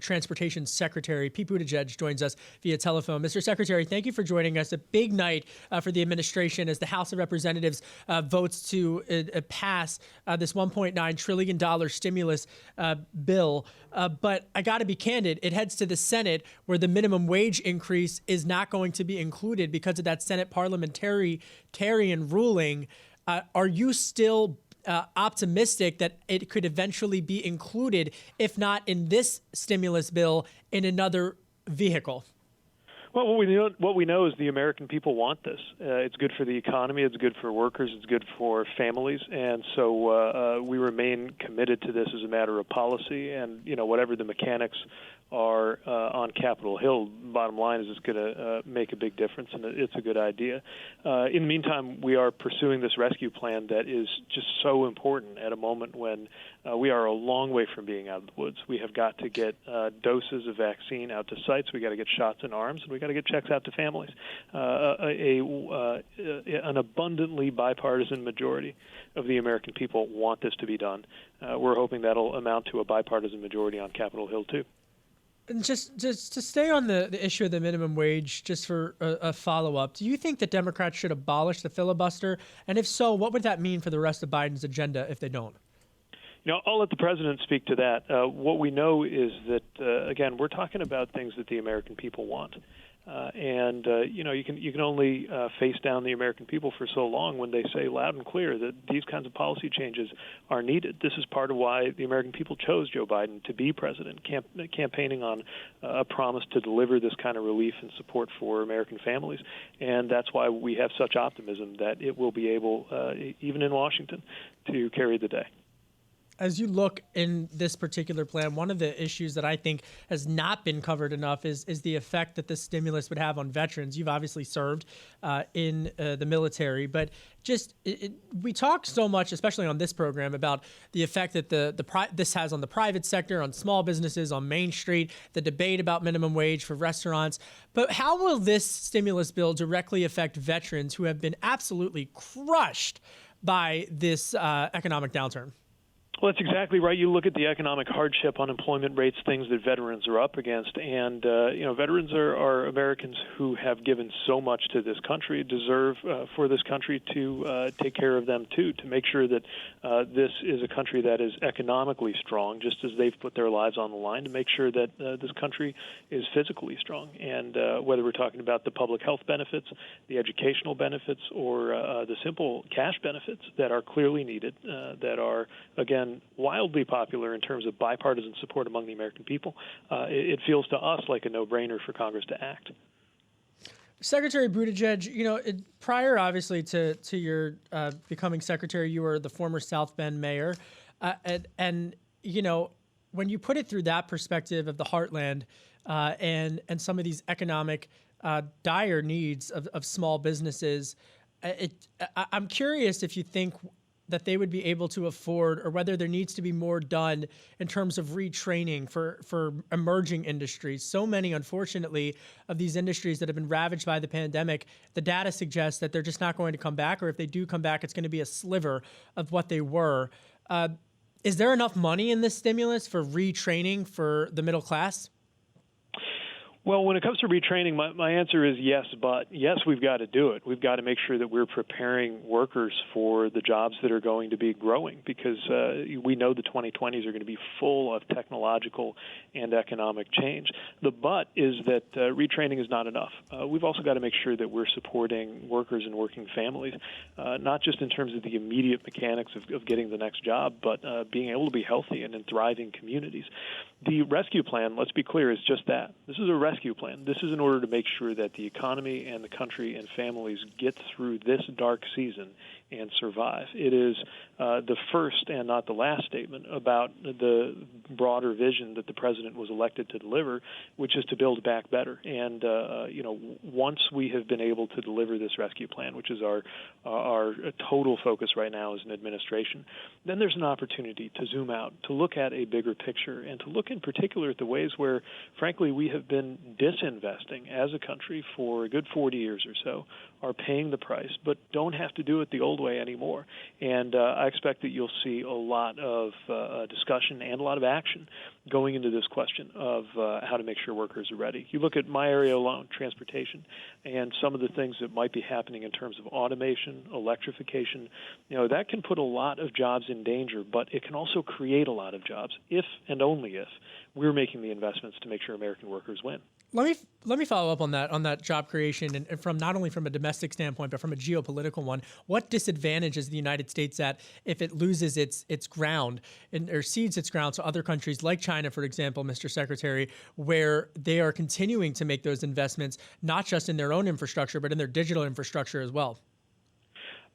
Transportation Secretary Pete Buttigieg joins us via telephone. Mr. Secretary, thank you for joining us. A big night for the administration as the House of Representatives votes to pass this $1.9 trillion stimulus bill. But I got to be candid, it heads to the Senate where the minimum wage increase is not going to be included because of that Senate parliamentarian ruling. Are you still optimistic that it could eventually be included, if not in this stimulus bill, in another vehicle? Well, what we know is the American people want this. It's good for the economy. It's good for workers. It's good for families. And so we remain committed to this as a matter of policy. And, whatever the mechanics are on Capitol Hill, bottom line is it's going to make a big difference, and it's a good idea. In the meantime, we are pursuing this rescue plan that is just so important at a moment when we are a long way from being out of the woods. We have got to get doses of vaccine out to sites. We got to get shots in arms, and we got to get checks out to families. An abundantly bipartisan majority of the American people want this to be done. We're hoping that'll amount to a bipartisan majority on Capitol Hill, too. And just to stay on the issue of the minimum wage, just for a follow-up, do you think that Democrats should abolish the filibuster? And if so, what would that mean for the rest of Biden's agenda if they don't? I'll let the president speak to that. What we know is that, again, we're talking about things that the American people want. You can only face down the American people for so long when they say loud and clear that these kinds of policy changes are needed. This is part of why the American people chose Joe Biden to be president, campaigning on a promise to deliver this kind of relief and support for American families. And that's why we have such optimism that it will be able, even in Washington, to carry the day. As you look in this particular plan, one of the issues that I think has not been covered enough is the effect that this stimulus would have on veterans. You've obviously served in the military, but we talk so much, especially on this program, about the effect that this has on the private sector, on small businesses, on Main Street, the debate about minimum wage for restaurants. But how will this stimulus bill directly affect veterans who have been absolutely crushed by this economic downturn? Well, that's exactly right. You look at the economic hardship, unemployment rates, things that veterans are up against, and veterans are Americans who have given so much to this country, deserve for this country to take care of them too, to make sure that this is a country that is economically strong, just as they've put their lives on the line, to make sure that this country is physically strong. And whether we're talking about the public health benefits, the educational benefits, or the simple cash benefits that are clearly needed, that are, again, wildly popular in terms of bipartisan support among the American people, it feels to us like a no-brainer for Congress to act. Secretary Buttigieg, prior, obviously, to your becoming secretary, you were the former South Bend mayor. And when you put it through that perspective of the heartland and some of these economic dire needs of small businesses, I'm curious if you think that they would be able to afford, or whether there needs to be more done in terms of retraining for emerging industries. So many, unfortunately, of these industries that have been ravaged by the pandemic, the data suggests that they're just not going to come back, or if they do come back, it's going to be a sliver of what they were. Is there enough money in this stimulus for retraining for the middle class? Well, when it comes to retraining, my answer is yes, but yes, we've got to do it. We've got to make sure that we're preparing workers for the jobs that are going to be growing, because we know the 2020s are going to be full of technological and economic change. The but is that retraining is not enough. We've also got to make sure that we're supporting workers and working families, not just in terms of the immediate mechanics of getting the next job, but being able to be healthy and in thriving communities. The rescue plan, let's be clear, is just that. This is a rescue plan. This is in order to make sure that the economy and the country and families get through this dark season and survive. It is the first and not the last statement about the broader vision that the president was elected to deliver, which is to build back better. And once we have been able to deliver this rescue plan, which is our total focus right now as an administration, then there's an opportunity to zoom out, to look at a bigger picture, and to look in particular at the ways where, frankly, we have been disinvesting as a country for a good 40 years or so are paying the price, but don't have to do it the old way anymore. And I expect that you'll see a lot of discussion and a lot of action going into this question of how to make sure workers are ready. You look at my area alone, transportation, and some of the things that might be happening in terms of automation, electrification, that can put a lot of jobs in danger, but it can also create a lot of jobs if and only if we're making the investments to make sure American workers win. Let me follow up on that job creation, and from not only from a domestic standpoint, but from a geopolitical one. What disadvantage is the United States at if it loses its ground or cedes its ground to other countries like China, for example, Mr. Secretary, where they are continuing to make those investments, not just in their own infrastructure, but in their digital infrastructure as well?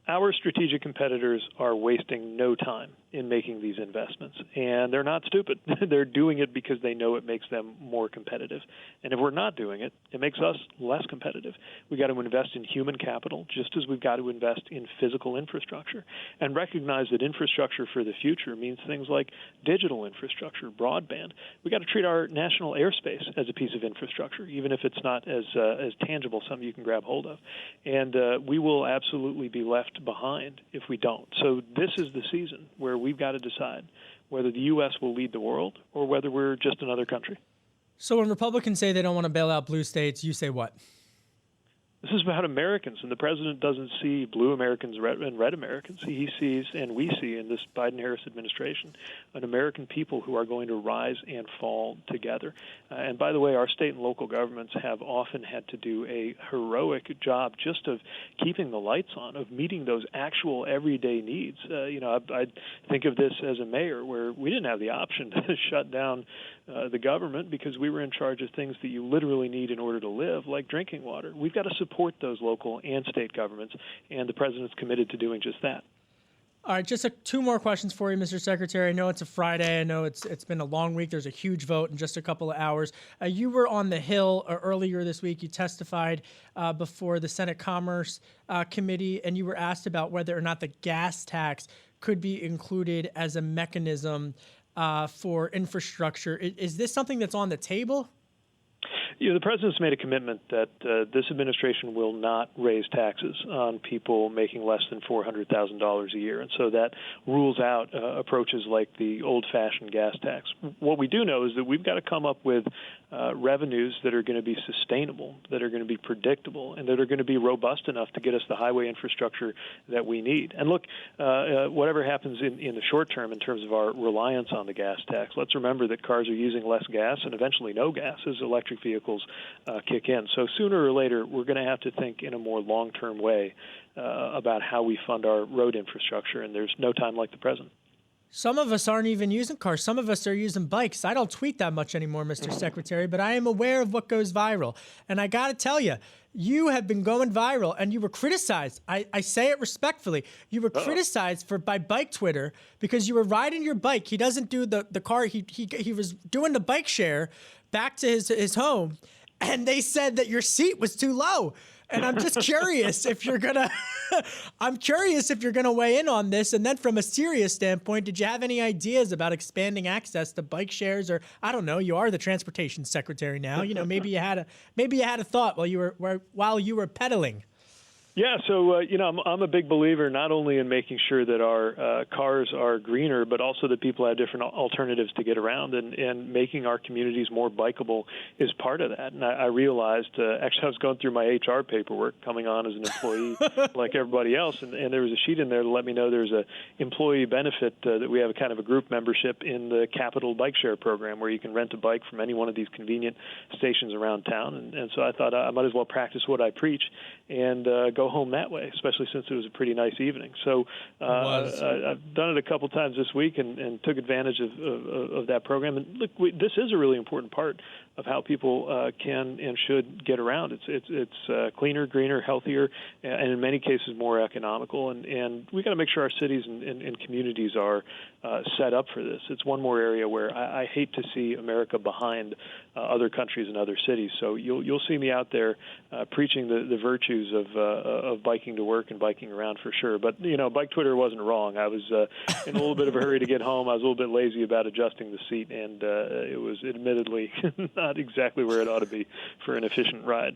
Our strategic competitors are wasting no time in making these investments, and they're not stupid. They're doing it because they know it makes them more competitive. And if we're not doing it, it makes us less competitive. We've got to invest in human capital just as we've got to invest in physical infrastructure, and recognize that infrastructure for the future means things like digital infrastructure, broadband. We've got to treat our national airspace as a piece of infrastructure, even if it's not as tangible, something you can grab hold of. And we will absolutely be left behind if we don't. So this is the season where we've got to decide whether the U.S. will lead the world or whether we're just another country. So when Republicans say they don't want to bail out blue states, you say what? This is about Americans, and the president doesn't see blue Americans and red Americans. He sees, and we see in this Biden-Harris administration, an American people who are going to rise and fall together. And by the way, our state and local governments have often had to do a heroic job just of keeping the lights on, of meeting those actual everyday needs. I think of this as a mayor where we didn't have the option to shut down the government because we were in charge of things that you literally need in order to live, like drinking water. We've got to support those local and state governments, and the president's committed to doing just that. All right, just two more questions for you, Mr. Secretary. I know it's a Friday. I know it's been a long week. There's a huge vote in just a couple of hours. You were on the Hill earlier this week. You testified before the Senate Commerce Committee, and you were asked about whether or not the gas tax could be included as a mechanism for infrastructure. Is this something that's on the table? The president's made a commitment that this administration will not raise taxes on people making less than $400,000 a year. And so that rules out approaches like the old-fashioned gas tax. What we do know is that we've got to come up with revenues that are going to be sustainable, that are going to be predictable, and that are going to be robust enough to get us the highway infrastructure that we need. And look, whatever happens in the short term in terms of our reliance on the gas tax, let's remember that cars are using less gas and eventually no gas as electric vehicles kick in. So sooner or later, we're going to have to think in a more long-term way about how we fund our road infrastructure, and there's no time like the present. Some of us aren't even using cars. Some of us are using bikes. I don't tweet that much anymore, Mr. Secretary, but I am aware of what goes viral. And I got to tell you, you have been going viral, and you were criticized. I say it respectfully. You were criticized by Bike Twitter because you were riding your bike. He doesn't do the car. He was doing the bike share back to his home, and they said that your seat was too low. And I'm just curious if you're gonna weigh in on this. And then from a serious standpoint, did you have any ideas about expanding access to bike shares? Or I don't know, you are the transportation secretary now. Maybe you had a thought while you were pedaling. Yeah, so I'm a big believer not only in making sure that our cars are greener, but also that people have different alternatives to get around, and making our communities more bikeable is part of that. And I realized, actually, I was going through my HR paperwork coming on as an employee like everybody else, and there was a sheet in there to let me know there's a employee benefit that we have a kind of a group membership in the Capital Bike Share program where you can rent a bike from any one of these convenient stations around town. And so I thought I might as well practice what I preach and go home that way, especially since it was a pretty nice evening. So I've done it a couple times this week and took advantage of that program. And look, this is a really important part of how people can and should get around. It's cleaner, greener, healthier, and in many cases more economical. And we got to make sure our cities and communities are set up for this. It's one more area where I hate to see America behind other countries and other cities. So you'll see me out there preaching the virtues of biking to work and biking around for sure. But Bike Twitter wasn't wrong. I was in a little bit of a hurry to get home. I was a little bit lazy about adjusting the seat, and it was admittedly not exactly where it ought to be for an efficient ride.